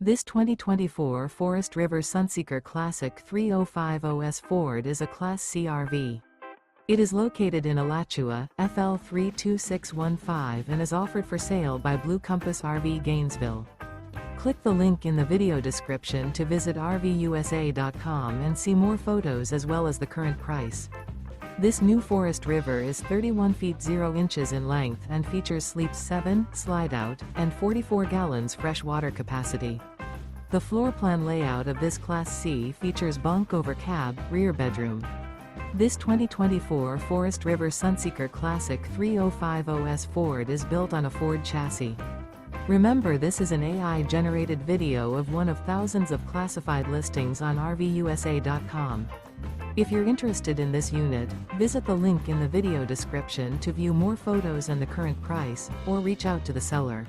This 2024 Forest River Sunseeker Classic 3050S Ford is a Class C RV. It is located in Alachua, FL 32615 and is offered for sale by Blue Compass RV Gainesville. Click the link in the video description to visit RVUSA.com and see more photos as well as the current price. This new Forest River is 31 feet 0 inches in length and features sleeps 7, Slideout, and 44 gallons fresh water capacity. The floor plan layout of this Class C features bunk over cab, rear bedroom. This 2024 Forest River Sunseeker Classic 3050S Ford is built on a Ford chassis. Remember, this is an AI-generated video of one of thousands of classified listings on RVUSA.com. If you're interested in this unit, visit the link in the video description to view more photos and the current price, or reach out to the seller.